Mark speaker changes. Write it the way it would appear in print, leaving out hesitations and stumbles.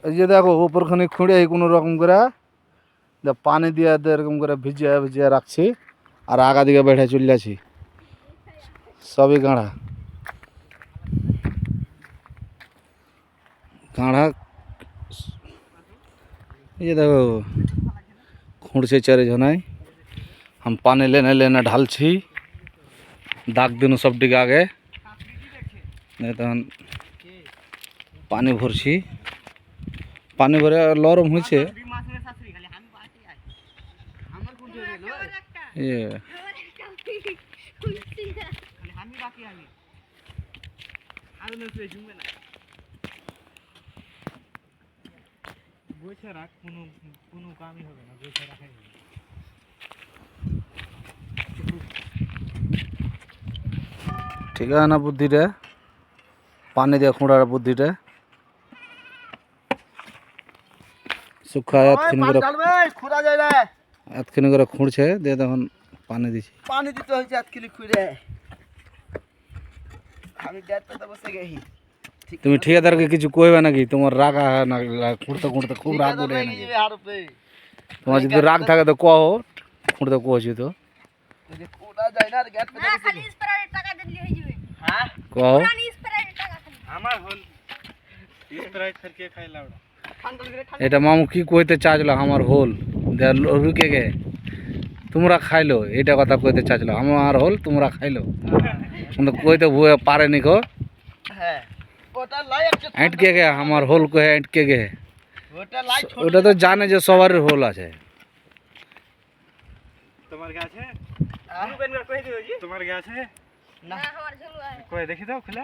Speaker 1: এই যে দেখো উপরখানে খুঁড়ে কোনো রকম করে পানি দিয়ে এরকম করে ভিজিয়ে ভিজিয়ে রাখছি আর আগা দিকে বেড়ে চলে যাচ্ছি সবই গাঁড়া গাঁড়া ये देखो खूंड से चारे जनाई हम पानी लेने लेने ढाल छी दाग दिन सब डिग आगे नहीं तो पानी भरছি पानी भरे लरम হয়েছে ये
Speaker 2: বসে রাখ কোনো কামই হবে না বসে রাখাই
Speaker 1: ঠিক আছে না বুদ্ধিটা পানি দিয়ে খুঁড়ার বুদ্ধিটা শুকা এতক্ষণ করে
Speaker 2: খুঁড়া যায় না
Speaker 1: এতক্ষণ করে খুঁড়ছে দিয়ে তখন পানি দিছি
Speaker 2: পানি দিতে হয়েছে এতক্ষণ খুঁড়ে আমি দেখতে বসে গেছি
Speaker 1: তুমি ঠিকাদারকে কিছু কইবে নাকি তোমার রাগ না খুঁড়তে খুঁড়তে খুব রাগ উঠে নাকি তোমার যদি রাগ থাকে তো কও খুঁড়তে কইছি তো
Speaker 2: খুঁড়া যায় না আর গেট পেতে বসে খালি স্প্রাইট টাকা দিলে হয়ে যাবে হ্যাঁ
Speaker 1: কও
Speaker 2: পুরানি স্প্রাইট টাকা আমার হল স্প্রাইট करके খাইলা ওটা
Speaker 1: এটা মামু কি কইতে চাইছিল আমার হোল রুকে গে তোমরা খাইলো এটা কথা কইতে চাইছিল আমার হোল তোমরা খাইলো কিন্তু কইতে ভুয়ে পারেনি গো
Speaker 2: হ্যাঁ ওটা লাই একটা
Speaker 1: আটকে গে আমার হোল কহে আটকে গে
Speaker 2: ওটা লাই
Speaker 1: ওটা তো জানে যে সবার হোল আছে
Speaker 2: তোমার কাছে আমি বেন কই দিও জি তোমার কাছে না আমার ঝুলু আছে কই দেখি দাও খুলে